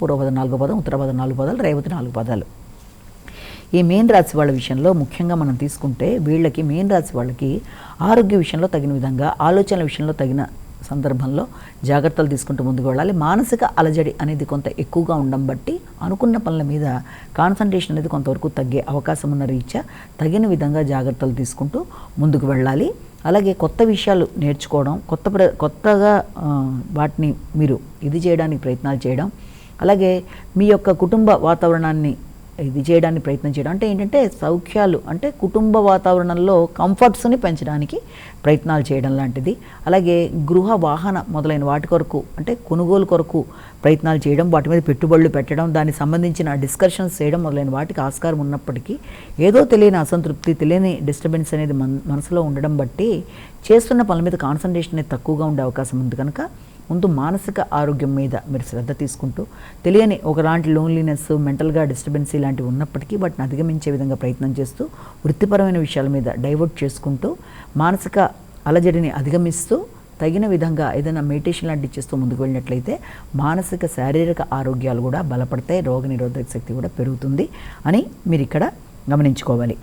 పూర్వపదం 4వ పదం, ఉత్తరపదం 4 పదాలు, రేవతి 4 పదాలు. ఈ మీన రాశి వాళ్ళ విషయంలో ముఖ్యంగా మనం తీసుకుంటే వీళ్ళకి మీన రాశి వాళ్ళకి ఆరోగ్య విషయంలో తగిన విధంగా, ఆలోచనల విషయంలో తగిన సందర్భంలో జాగ్రత్తలు తీసుకుంటూ ముందుకు వెళ్ళాలి. మానసిక అలజడి అనేది కొంత ఎక్కువగా ఉండడం బట్టి అనుకున్న పనుల మీద కాన్సన్ట్రేషన్ అనేది కొంతవరకు తగ్గే అవకాశం ఉన్న రీత్యా తగిన విధంగా జాగ్రత్తలు తీసుకుంటూ ముందుకు వెళ్ళాలి. అలాగే కొత్త విషయాలు నేర్చుకోవడం, కొత్తగా వాటిని మీరు ఇది చేయడానికి ప్రయత్నాలు చేయడం, అలాగే మీ యొక్క కుటుంబ వాతావరణాన్ని ఇది చేయడానికి ప్రయత్నం చేయడం అంటే ఏంటంటే సౌఖ్యాలు అంటే కుటుంబ వాతావరణంలో కంఫర్ట్స్ని పెంచడానికి ప్రయత్నాలు చేయడం లాంటిది. అలాగే గృహ వాహన మొదలైన వాటి కొరకు అంటే కొనుగోలు కొరకు ప్రయత్నాలు చేయడం, వాటి మీద పెట్టుబడులు పెట్టడం, దానికి సంబంధించిన డిస్కషన్స్ చేయడం మొదలైన వాటికి ఆస్కారం ఉన్నప్పటికీ ఏదో తెలియని అసంతృప్తి, తెలియని డిస్టర్బెన్స్ అనేది మనసులో ఉండడం బట్టి చేస్తున్న పనుల మీద కాన్సన్ట్రేషన్ అనేది తక్కువగా ఉండే అవకాశం ఉంది. కనుక ముందు మానసిక ఆరోగ్యం మీద మీరు శ్రద్ధ తీసుకుంటూ తెలియని ఒకలాంటి లోన్లీనెస్, మెంటల్గా డిస్టర్బెన్స్ ఇలాంటివి ఉన్నప్పటికీ వాటిని అధిగమించే విధంగా ప్రయత్నం చేస్తూ వృత్తిపరమైన విషయాల మీద డైవర్ట్ చేసుకుంటూ మానసిక అలజడిని అధిగమిస్తూ తగిన విధంగా ఏదైనా మెడిటేషన్ లాంటివి చేస్తూ ముందుకు వెళ్ళినట్లయితే మానసిక శారీరక ఆరోగ్యాలు కూడా బలపడతాయి, రోగనిరోధక శక్తి కూడా పెరుగుతుంది అని మీరు ఇక్కడ గమనించుకోవాలి.